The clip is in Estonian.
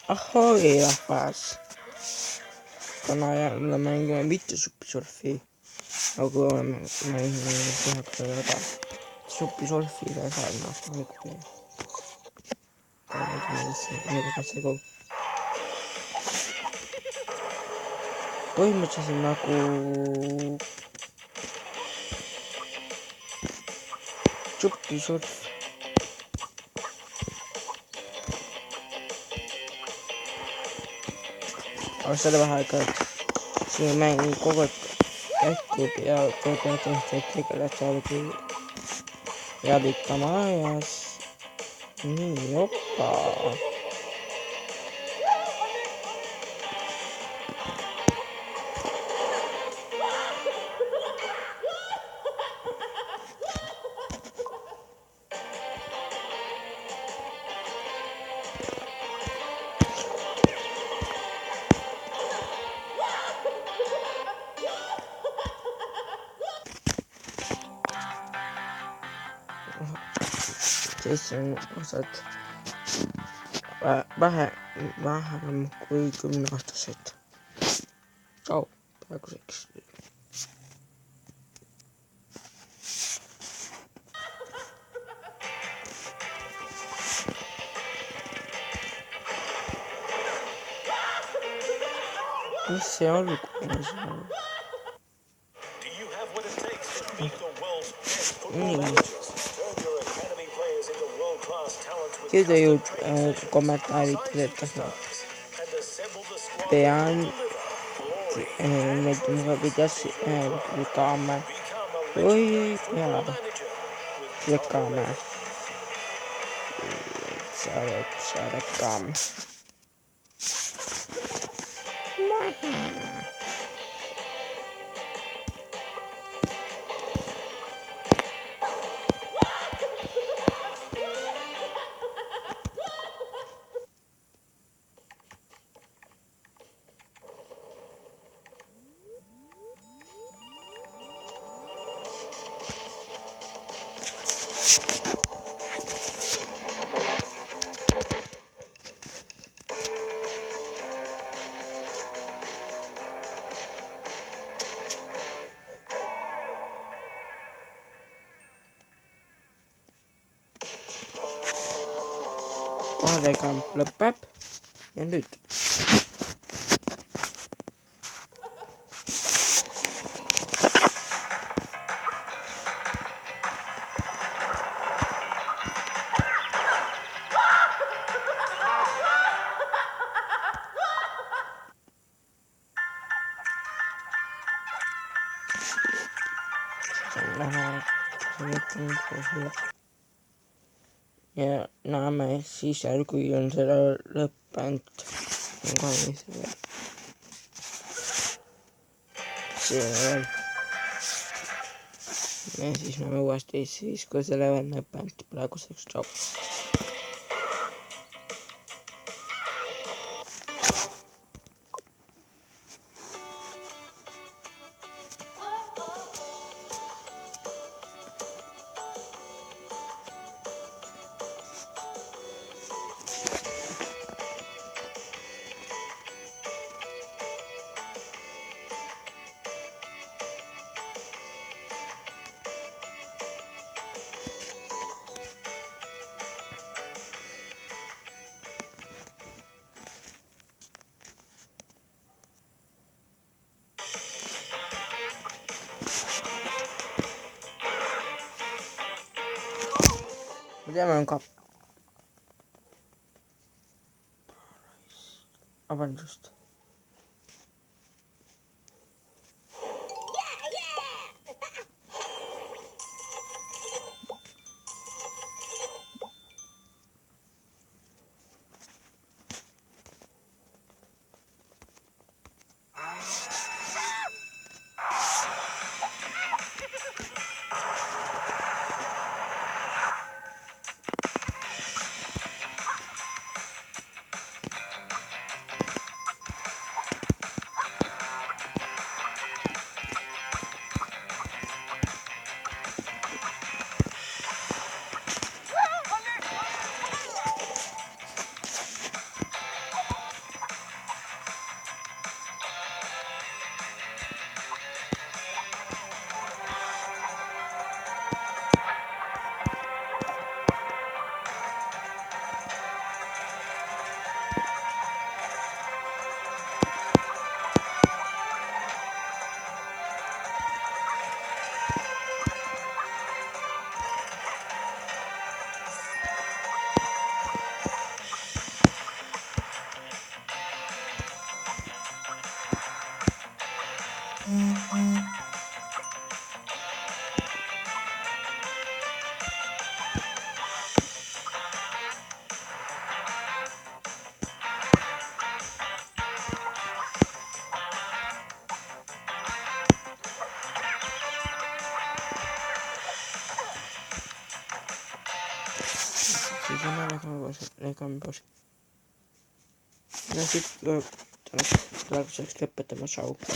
Ahoi rahvas, täna jälle mängime mitte supisurfi, aga oleme mänginud tehakse väga supisurfiga saanud niikuinii. Põhimõtteliselt nagu supisurf. Aga selle vahega, et see mäng kogu aeg jätkub ja peatehtid tegeled saadagi jälitama ajas. Nii, opa. Siis on osad vähem kui 10-aastased. Tšau, praeguseks. Mis see alguses on? Kirjutaju kommentaarid kirjutasime. Pean mõtlema, kuidas lükkame või lükkame saadakam. Vahekamp lõpeb ja nüüd ja näeme siis, kui on seda lõppenud. Ja siis näeme uuesti siis, kui selle on lõppenud. Praeguseks tšau. Teeme on ka vabandust. Idziemy lekami poszli. Na szybko, teraz sklepy te maszałki.